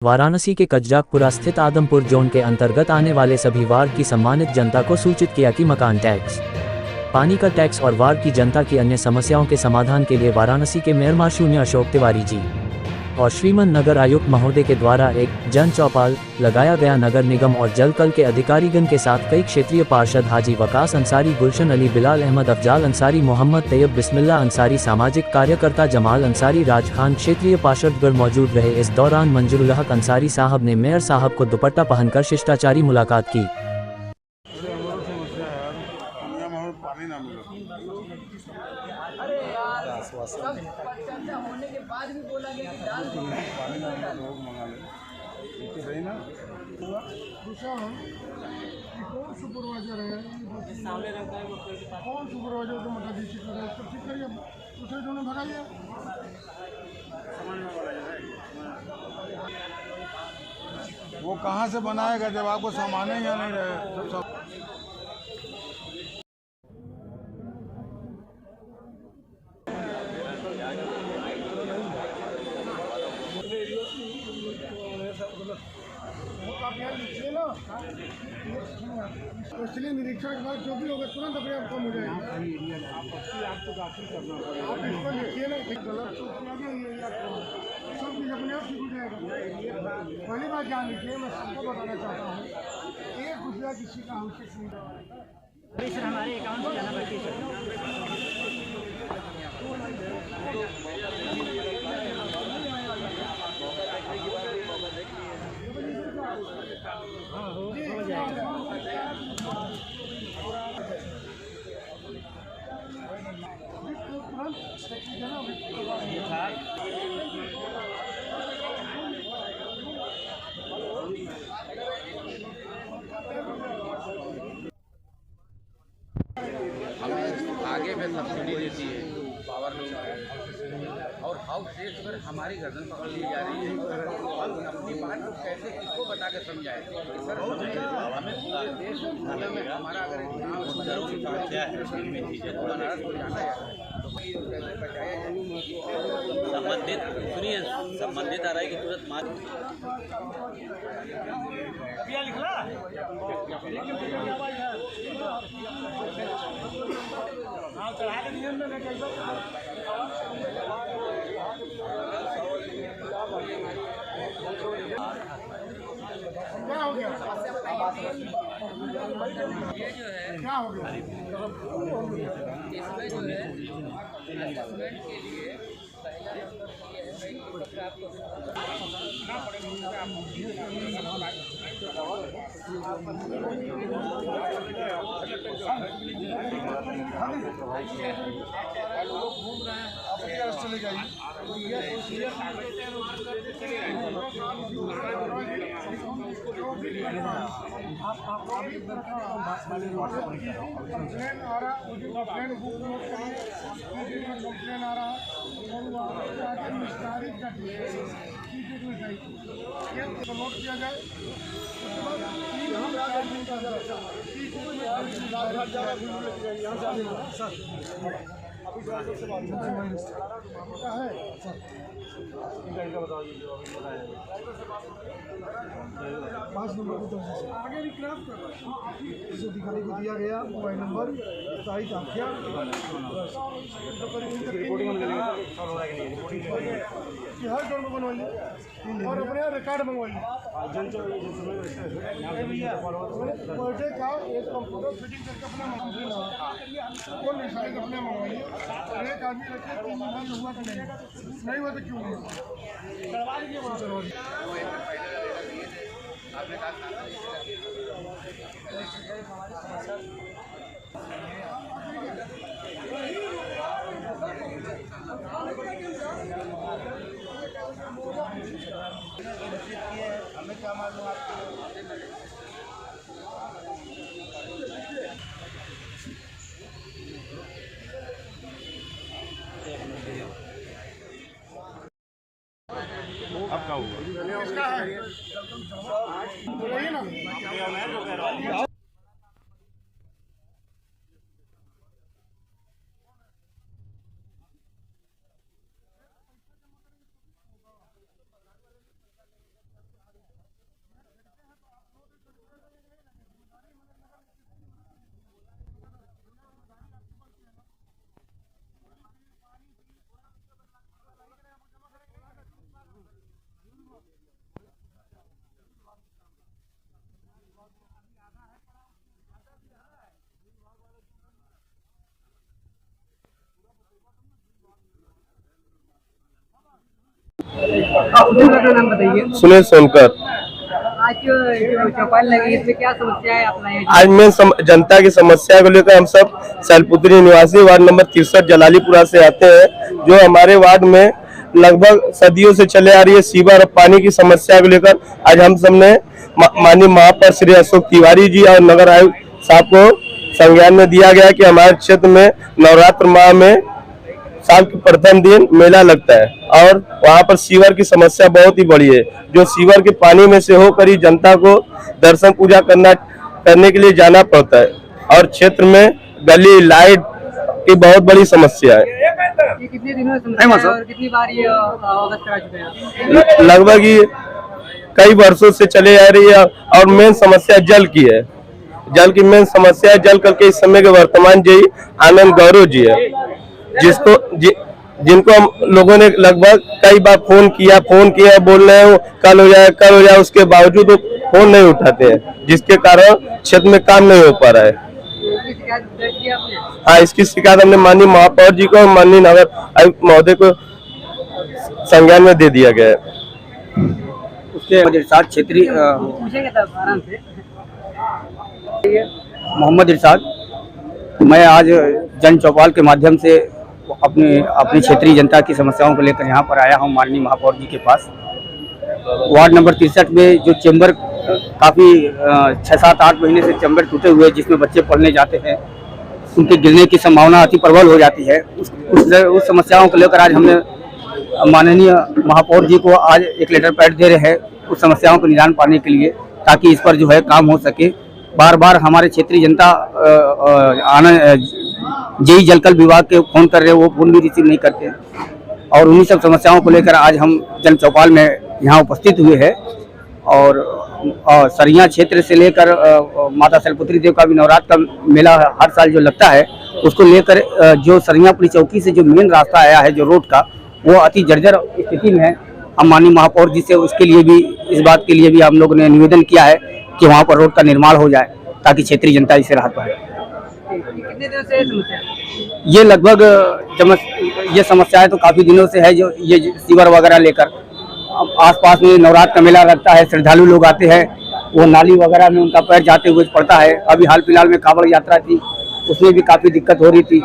वाराणसी के कजरापुरा स्थित आदमपुर जोन के अंतर्गत आने वाले सभी वार्ड की सम्मानित जनता को सूचित किया कि मकान टैक्स, पानी का टैक्स और वार्ड की जनता की अन्य समस्याओं के समाधान के लिए वाराणसी के मेयर माननीय अशोक तिवारी जी और श्रीमान नगर आयुक्त महोदय के द्वारा एक जन चौपाल लगाया गया। नगर निगम और जलकल के अधिकारीगण के साथ कई क्षेत्रीय पार्षद हाजी वकास अंसारी, गुलशन अली, बिलाल अहमद, अफजाल अंसारी, मोहम्मद तैयब, बिस्मिल्ला अंसारी, सामाजिक कार्यकर्ता जमाल अंसारी, राज खान, क्षेत्रीय पार्षदगण मौजूद रहे। इस दौरान मंजूरुल हक अंसारी साहब ने मेयर साहब को दुपट्टा पहनकर शिष्टाचारी मुलाकात की। होने के बाद भी बोला गया कि डाल पानी ना लोग मंगा ले तो सही ना दूसरा कौन सुपरवाइजर है सामने रहता है कौन सुपरवाइजर को मटा दीजिए कर इसको ठीक करिए दूसरे दोनों भगाइए वो कहाँ से बनाएगा जब आपको सामान ही नहीं रहे सब लिखिए ना इसलिए निरीक्षण के बाद जो भी होगा तुरंत अपने आप कम हो जाएगा आपको दाखिल करना पड़ेगा आप इसको लिखिए ना गलत सब चीज़ अपने आप ठीक हो जाएगा। पहली बात जान लीजिए मैं सबको बताना चाहता हूँ ₹1 किसी का हमसे नहीं सर हमारे अकाउंट से जाना बाकी हमें आगे में सब्सिडी देती है पावर और हाउस टैक्स पर हमारी गर्दन पकड़ ली जा रही है। हम अपनी बात को कैसे किसको बता कर समझाएं कि सर हमें पूरे देश में हमारा अगर बनारस को जाना है तो कैसे बचाया संबंधित सुनिए संबंधित आ रहा है कि तुरंत हाँ चढ़ा के नियम में क्या हो गया ये जो है क्या हो गया इसमें जो है असेसमेंट के लिए घूम रहे हैं चले जाइए कंप्लेन आ रहा कंप्लेन बुक नोट करें कंप्लेन आ रहा और निस्तारित कर नोट किया जाए पाँच नंबर आगे इस अधिकारी को दिया गया मोबाइल नंबर तारीख आख्या हर जोन में बनवाइए और अपने रिकॉर्ड मंगवाइए का एक कंप्यूटर फिटिंग करके अपना कौन निशान अपने मंगवाइए एक आदमी रखे 3 महीना हुआ कि नहीं हुआ तो क्यों नहीं करवा लीजिए हमें क्या मालूम आपको अब क्या हुआ इसका है बोलिए ना अपना नाम बताइए। सुनील सोनकर। आज जो चौपाल लगी इसमें क्या समस्या है अपना ये? आज में जनता की समस्या को लेकर हम सब सैलपुत्री निवासी वार्ड नंबर 63 जलालीपुरा से आते हैं। जो हमारे वार्ड में लगभग सदियों से चले आ रही है सीवर और पानी की समस्या को लेकर आज हम सबने माननीय महापौर श्री अशोक तिवारी जी और नगर आयुक्त साहब को संज्ञान में दिया गया कि हमारे क्षेत्र में नवरात्र माह में साल के प्रथम दिन मेला लगता है और वहाँ पर सीवर की समस्या बहुत ही बड़ी है। जो सीवर के पानी में से होकर ही जनता को दर्शन पूजा करने के लिए जाना पड़ता है और क्षेत्र में गली लाइट की बहुत बड़ी समस्या है। ये कितने दिनों से समस्या है और कितनी बार ये अवगत करा चुके हैं? लगभग ये कई वर्षों से चले आ रही है और मेन समस्या जल की है। जल की मेन समस्या है। जल करके इस समय के वर्तमान जी आनंद गौरव जी है, जिनको हम लोगों ने लगभग कई बार फोन किया बोल रहे हो कल हो जाए, उसके बावजूद वो फोन नहीं उठाते हैं, जिसके कारण क्षेत्र में काम नहीं हो पा रहा है। हाँ, इसकी शिकायत हमने माननीय महापौर जी को, माननीय नगर आयुक्त महोदय को संज्ञान में दे दिया गया है। उसके साथ क्षेत्रीय मोहम्मद इरशाद, मैं आज जन चौपाल के माध्यम से अपनी क्षेत्रीय जनता की समस्याओं को लेकर यहाँ पर आया हूँ माननीय महापौर जी के पास। वार्ड नंबर 63 में जो चैम्बर काफ़ी 6-7-8 महीने से चैम्बर टूटे हुए, जिसमें बच्चे पढ़ने जाते हैं, उनके गिरने की संभावना अति प्रबल हो जाती है। उस समस्याओं को लेकर आज हमने माननीय महापौर जी को आज एक लेटर पैड दे रहे हैं उस समस्याओं को निदान पाने के लिए, ताकि इस पर जो है काम हो सके। बार बार हमारे क्षेत्रीय जनता जेई जलकल विभाग के फोन कर रहे हैं, वो फोन भी रिसीव नहीं करते और उन्हीं सब समस्याओं को लेकर आज हम जन चौपाल में यहाँ उपस्थित हुए हैं। और सरिया क्षेत्र से लेकर माता शैलपुत्री देव का भी नवरात्र का मेला हर साल जो लगता है, उसको लेकर जो सरिया पुलिस चौकी से जो मेन रास्ता आया है जो रोड का, वो अति जर्जर स्थिति में है। हम माननीय महापौर जी से उसके लिए भी, इस बात के लिए भी हम लोग ने निवेदन किया है कि वहाँ पर रोड का निर्माण हो जाए ताकि क्षेत्रीय जनता इससे राहत पाए। कितने दिनों से समस्या? ये लगभग ये समस्याएं तो काफ़ी दिनों से है। जो ये सीवर वगैरह लेकर आसपास में नवरात्र का मेला लगता है, श्रद्धालु लोग आते हैं, वो नाली वगैरह में उनका पैर जाते हुए पड़ता है। अभी हाल फिलहाल में कांवड़ यात्रा थी, उसमें भी काफ़ी दिक्कत हो रही थी।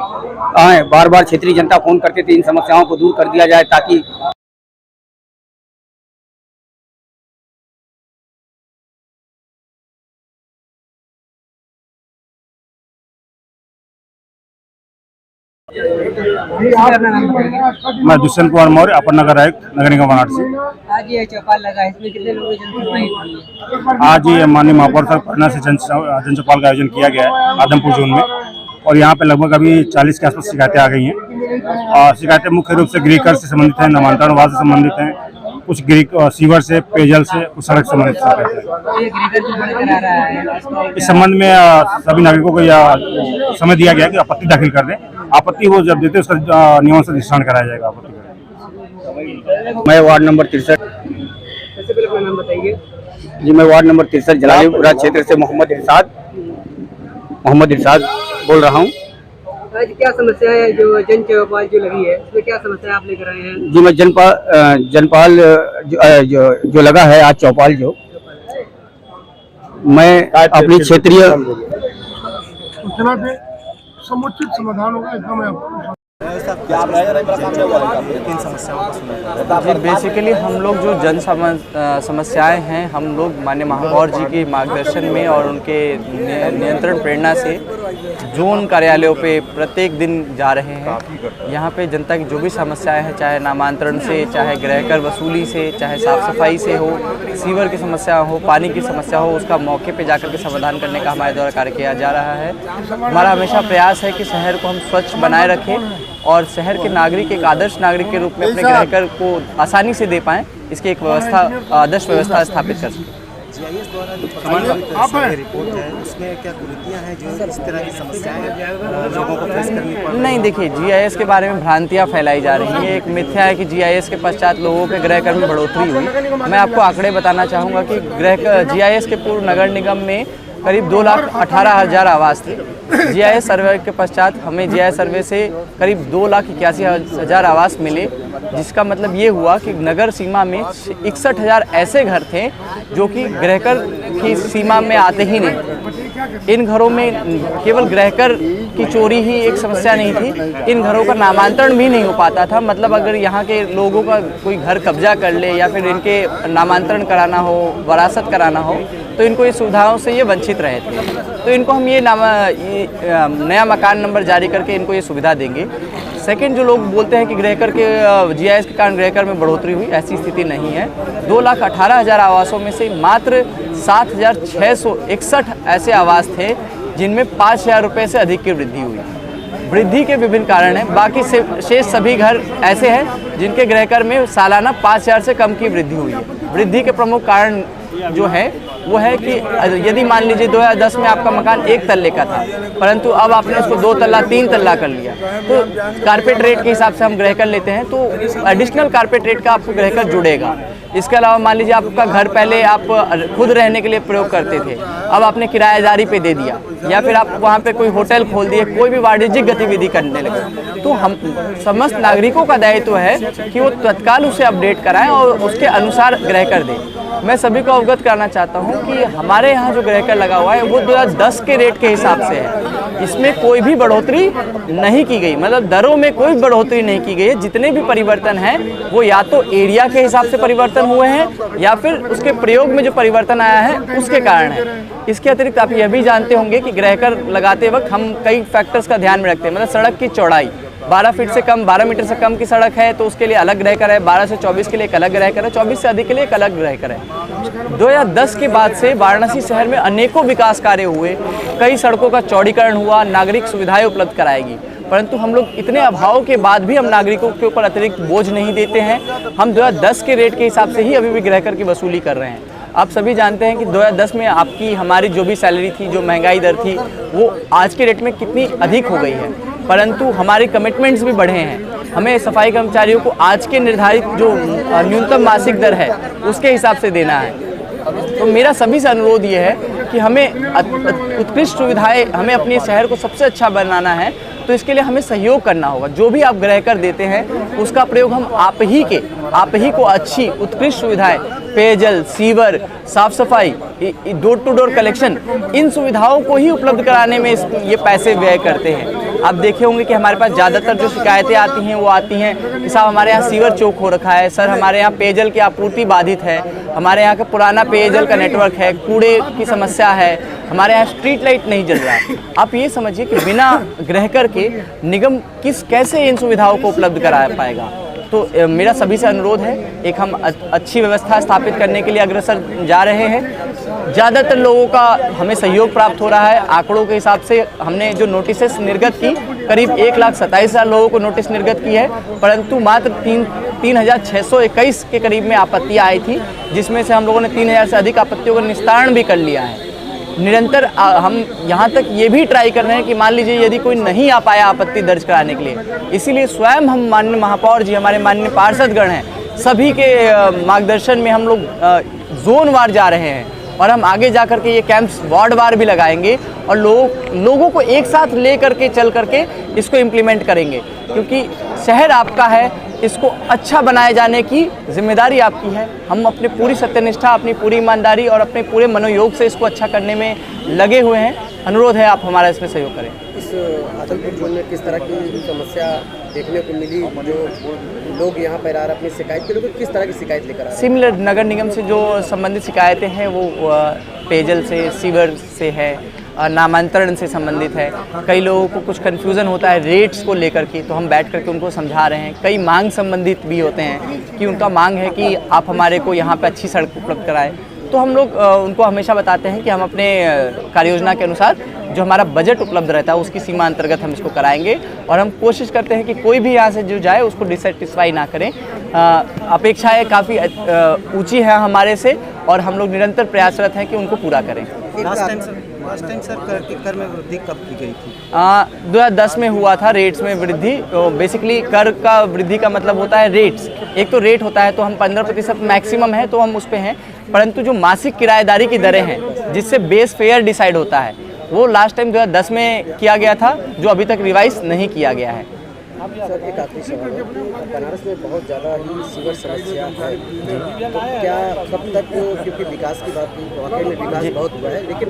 बार बार क्षेत्रीय जनता फोन करते थे इन समस्याओं को दूर कर दिया जाए ताकि मैं दुष्यंत कुमार मौर्य, अपर नगर आयुक्त नगर निगम वाराणसी। आज ये चौपाल लगा है, इसमें कितने लोगों की आज ये माननीय महापौर साहब पटना से जन चौपाल का आयोजन किया गया है आदमपुर जोन में, और यहाँ पे लगभग अभी 40 के आसपास शिकायतें आ गई हैं। और शिकायतें मुख्य रूप से गृहकर से संबंधित हैं, नामांतरणवाद से संबंधित हैं, कुछ सीवर से, पेयजल से, कुछ सड़क संबंधित शिकायतें हैं। इस संबंध में सभी नागरिकों को यह समय दिया गया कि आपत्ति दाखिल कर दें। आपत्ति वो जब देते उसका नियमों से निष्पादन कराया जाएगा। आपत्ति मैं वार्ड नंबर 63 नाम बताइए जी, मैं वार्ड नंबर 63 जलालीपुरा क्षेत्र से मोहम्मद इरशाद बोल रहा हूँ। आज क्या समस्या है जो जन चौपाल जो लगी है, इसमें क्या समस्या आप लेकर आए हैं? जी, मैं जनपाल जो लगा है आज चौपाल, जो मैं अपनी क्षेत्रीय सूचना पे समुचित समाधान होगा, इसका मैं आपको बेसिकली हम लोग जो जन समस्याएं हैं, हम लोग माननीय महापौर जी के मार्गदर्शन में और उनके नियंत्रण प्रेरणा से जोन कार्यालयों पे प्रत्येक दिन जा रहे हैं। यहाँ पे जनता की जो भी समस्याएं हैं, चाहे नामांतरण से, चाहे गृहकर वसूली से, चाहे साफ़ सफाई से हो, सीवर की समस्या हो, पानी की समस्या हो, उसका मौके पे जाकर के समाधान करने का हमारे द्वारा कार्य किया जा रहा है। हमारा हमेशा प्रयास है कि शहर को हम स्वच्छ बनाए रखें और शहर के नागरिक एक आदर्श नागरिक के रूप में अपने गृहकर को आसानी से दे पाएँ, इसकी एक व्यवस्था, आदर्श व्यवस्था स्थापित कर सकें। रिपोर्ट है उसमें क्या कुरीतियां हैं जो इस तरह की समस्याएं लोगों को फेस करनी पड़ रही है? नहीं, देखिए, जीआईएस के बारे में भ्रांतियां फैलाई जा रही हैं। एक मिथ्या है कि जीआईएस के पश्चात लोगों के गृहकर में बढ़ोतरी हुई। मैं आपको आंकड़े बताना चाहूँगा कि जीआईएस के पूर्व नगर निगम में करीब 2,18,000 आवास थे। GIS सर्वे के पश्चात हमें GIS सर्वे से करीब 2,81,000 आवास मिले, जिसका मतलब ये हुआ कि नगर सीमा में 61,000 ऐसे घर थे जो कि गृहकर की सीमा में आते ही नहीं। इन घरों में केवल गृहकर की चोरी ही एक समस्या नहीं थी, इन घरों का नामांतरण भी नहीं हो पाता था। मतलब अगर यहाँ के लोगों का कोई घर कब्जा कर ले या फिर इनके नामांतरण कराना हो, वरासत कराना हो, तो इनको ये सुविधाओं से ये वंचित रहे थे। तो इनको हम ये नया मकान नंबर जारी करके इनको ये सुविधा देंगे। सेकंड, जो लोग बोलते हैं कि गृहकर के GIS के कारण गृहकर में बढ़ोतरी हुई, ऐसी स्थिति नहीं है। 2,18,000 आवासों में से मात्र 7,661 ऐसे आवास थे जिनमें 5,000 रुपये से अधिक की वृद्धि हुई। वृद्धि के विभिन्न कारण हैं, बाकी शेष सभी घर ऐसे हैं जिनके गृहकर में सालाना 5,000 से कम की वृद्धि हुई है। वृद्धि के प्रमुख कारण जो है वो है कि यदि मान लीजिए 2010 में आपका मकान 1 तल्ले का था, परंतु अब आपने उसको 2 तल्ला 3 तल्ला कर लिया, तो कारपेट रेट के हिसाब से हम गृहकर लेते हैं, तो एडिशनल कारपेट रेट का आपको गृहकर जुड़ेगा। इसके अलावा मान लीजिए आपका घर पहले आप खुद रहने के लिए प्रयोग करते थे, अब आपने किराएदारी पे दे दिया, या फिर आप वहाँ पे कोई होटल खोल दिए, कोई भी वाणिज्यिक गतिविधि करने लगे, तो हम समस्त नागरिकों का दायित्व है कि वो तत्काल उसे अपडेट कराएं और उसके अनुसार गृहकर दें। मैं सभी को अवगत कराना चाहता हूं कि हमारे यहाँ जो गृहकर लगा हुआ है वो 2010 के रेट के हिसाब से है, इसमें कोई भी बढ़ोतरी नहीं की गई, मतलब दरों में कोई बढ़ोतरी नहीं की गई है। जितने भी परिवर्तन हैं वो या तो एरिया के हिसाब से परिवर्तन हुए हैं या फिर उसके प्रयोग में जो परिवर्तन आया है उसके कारण है। इसके अतिरिक्त आप यह भी जानते होंगे कि गृहकर लगाते वक्त हम कई फैक्टर्स का ध्यान में रखते हैं, मतलब सड़क की चौड़ाई 12 फीट से कम, 12 मीटर से कम की सड़क है तो उसके लिए अलग गृहकर है, 12 से 24 के लिए एक अलग गृहकर है, 24 से अधिक के लिए एक अलग गृहकर है। 2010 के बाद से वाराणसी शहर में अनेकों विकास कार्य हुए, कई सड़कों का चौड़ीकरण हुआ, नागरिक सुविधाएं उपलब्ध कराएगी, परंतु हम लोग इतने अभाव के बाद भी हम नागरिकों के ऊपर अतिरिक्त बोझ नहीं देते हैं। हम 2010 के रेट के हिसाब से ही अभी भी गृहकर की वसूली कर रहे हैं। आप सभी जानते हैं कि 2010 में आपकी हमारी जो भी सैलरी थी, जो महंगाई दर थी, वो आज के रेट में कितनी अधिक हो गई है, परंतु हमारे कमिटमेंट्स भी बढ़े हैं। हमें सफाई कर्मचारियों को आज के निर्धारित जो न्यूनतम मासिक दर है उसके हिसाब से देना है। तो मेरा सभी से अनुरोध ये है कि हमें उत्कृष्ट सुविधाएं, हमें अपने शहर को सबसे अच्छा बनाना है, तो इसके लिए हमें सहयोग करना होगा। जो भी आप गृहकर देते हैं उसका प्रयोग हम आप ही को अच्छी उत्कृष्ट सुविधाएं, पेयजल, सीवर, साफ सफाई, डोर टू डोर कलेक्शन, इन सुविधाओं को ही उपलब्ध कराने में ये पैसे व्यय करते हैं। आप देखे होंगे कि हमारे पास ज़्यादातर जो शिकायतें आती हैं वो आती हैं कि साहब हमारे यहाँ सीवर चौक हो रखा है, सर हमारे यहाँ पेयजल की आपूर्ति बाधित है, हमारे यहाँ का पुराना पेयजल का नेटवर्क है, कूड़े की समस्या है, हमारे यहाँ स्ट्रीट लाइट नहीं जल रहा है। आप ये समझिए कि बिना गृहकर के निगम कैसे इन सुविधाओं को उपलब्ध करा पाएगा। तो मेरा सभी से अनुरोध है, एक हम अच्छी व्यवस्था स्थापित करने के लिए अग्रसर जा रहे हैं। ज़्यादातर लोगों का हमें सहयोग प्राप्त हो रहा है। आंकड़ों के हिसाब से हमने जो नोटिसेस निर्गत की, करीब 1,27,000 लोगों को नोटिस निर्गत की है, परंतु मात्र 3,621 के करीब में आपत्तियाँ आई थी, जिसमें से हम लोगों ने 3,000 से अधिक आपत्तियों का निस्तारण भी कर लिया है। निरंतर हम यहाँ तक ये भी ट्राई कर रहे हैं कि मान लीजिए यदि कोई नहीं आ पाया आपत्ति दर्ज कराने के लिए, इसीलिए स्वयं हम माननीय महापौर जी, हमारे माननीय पार्षदगण हैं, सभी के मार्गदर्शन में हम लोग जोन वार जा रहे हैं और हम आगे जा कर के ये कैंप्स वार्ड वार भी लगाएंगे और लोगों को एक साथ ले करके चल करके इसको इम्प्लीमेंट करेंगे, क्योंकि शहर आपका है, इसको अच्छा बनाए जाने की जिम्मेदारी आपकी है। हम अपनी पूरी सत्यनिष्ठा, अपनी पूरी ईमानदारी और अपने पूरे मनोयोग से इसको अच्छा करने में लगे हुए हैं। अनुरोध है आप हमारा इसमें सहयोग करें। इस आदमपुर जोन में किस तरह की समस्या देखने को मिली? जो लोग यहाँ पर आ रहे अपनी शिकायत के लोग किस तरह की शिकायत लेकर आ रहे हैं? सिमिलर नगर निगम से जो संबंधित शिकायतें हैं वो पेयजल से, सीवर से है, नामांतरण से संबंधित है। कई लोगों को कुछ कन्फ्यूज़न होता है रेट्स को लेकर के, तो हम बैठ करके उनको समझा रहे हैं। कई मांग संबंधित भी होते हैं कि उनका मांग है कि आप हमारे को यहाँ पे अच्छी सड़क उपलब्ध कराएं, तो हम लोग उनको हमेशा बताते हैं कि हम अपने कार्ययोजना के अनुसार जो हमारा बजट उपलब्ध रहता है उसकी सीमा अंतर्गत हम इसको कराएंगे और हम कोशिश करते हैं कि कोई भी यहाँ से जो जाए उसको डिससेटिस्फाई ना करें। अपेक्षाएं काफ़ी ऊंची है हमारे से और हम लोग निरंतर प्रयासरत हैं कि उनको पूरा करें। लास्ट टाइम सर कर में वृद्धि कब की गई थी? 2010 में हुआ था रेट्स में वृद्धि। तो बेसिकली कर का वृद्धि का मतलब होता है रेट्स। एक तो रेट होता है तो हम 15% मैक्सिमम है तो हम उस पे हैं, परंतु जो मासिक किराएदारी की दरें हैं जिससे बेस फेयर डिसाइड होता है वो लास्ट टाइम 2010 में किया गया था, जो अभी तक रिवाइज नहीं किया गया है। सर एक आखिरी सवाल है, बनारस में बहुत ज़्यादा ही सीवर समस्या है, तो क्या कब तक, क्योंकि विकास की बात की वाकई में विकास बहुत हुआ है, लेकिन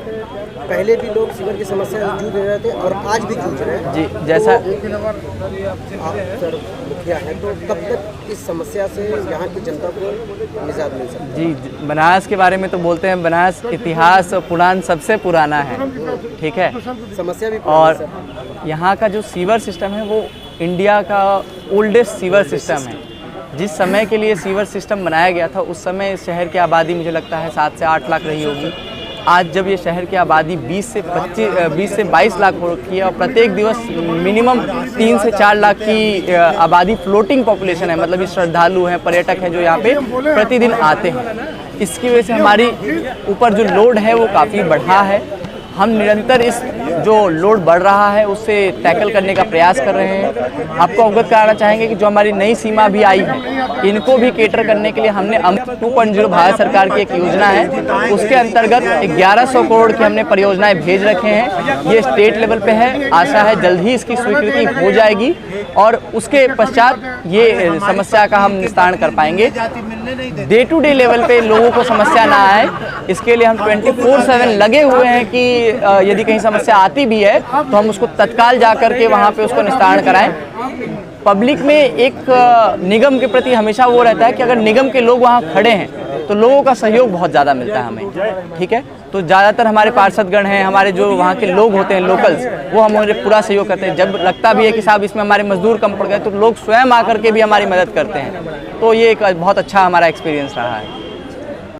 पहले भी लोग सीवर की समस्या से जूझ रहे थे और आज भी जूझ रहे हैं। जी, जैसा आप सर मुखिया हैं, तो कब तक इस समस्या से यहाँ की जनता को निजात मिल सकती है? जी, बनारस के बारे में तो बोलते हैं बनारस इतिहास पुराण सबसे पुराना है, ठीक है, समस्या भी और यहाँ का जो सीवर सिस्टम है वो इंडिया का ओल्डेस्ट सीवर सिस्टम है। जिस समय के लिए सीवर सिस्टम बनाया गया था उस समय इस शहर की आबादी मुझे लगता है 7 से 8 लाख रही होगी। आज जब ये शहर की आबादी 20 से 22 लाख हो रखी है और प्रत्येक दिवस मिनिमम 3 से 4 लाख की आबादी फ्लोटिंग पॉपुलेशन है, मतलब ये श्रद्धालु हैं, पर्यटक हैं जो यहाँ पे प्रतिदिन आते हैं। इसकी वजह से हमारी ऊपर जो लोड है वो काफ़ी बढ़ा है। हम निरंतर इस जो लोड बढ़ रहा है उससे टैकल करने का प्रयास कर रहे हैं। आपको अवगत कराना चाहेंगे कि जो हमारी नई सीमा भी आई है इनको भी केटर करने के लिए हमने अमृत 2.0 भारत सरकार की एक योजना है, उसके अंतर्गत 1100 करोड़ की हमने परियोजनाएं भेज रखे हैं। ये स्टेट लेवल पे है, आशा है जल्द ही इसकी स्वीकृति हो जाएगी और उसके पश्चात ये समस्या का हम निस्तारण कर पाएंगे। डे टू डे लेवल पे लोगों को समस्या ना आए इसके लिए हम 24/7 लगे हुए हैं कि यदि कहीं समस्या आती भी है तो हम उसको तत्काल जा कर के वहाँ पे उसको निस्तारण कराएं। पब्लिक में एक निगम के प्रति हमेशा वो रहता है कि अगर निगम के लोग वहाँ खड़े हैं तो लोगों का सहयोग बहुत ज़्यादा मिलता है हमें, ठीक है। तो ज़्यादातर हमारे पार्षदगण हैं, हमारे जो वहाँ के लोग होते हैं लोकल्स, वो हमारे पूरा सहयोग करते हैं। जब लगता भी है कि साहब इसमें हमारे मजदूर कम पड़ गए तो लोग स्वयं आकर के भी हमारी मदद करते हैं। तो ये एक बहुत अच्छा हमारा एक्सपीरियंस रहा है।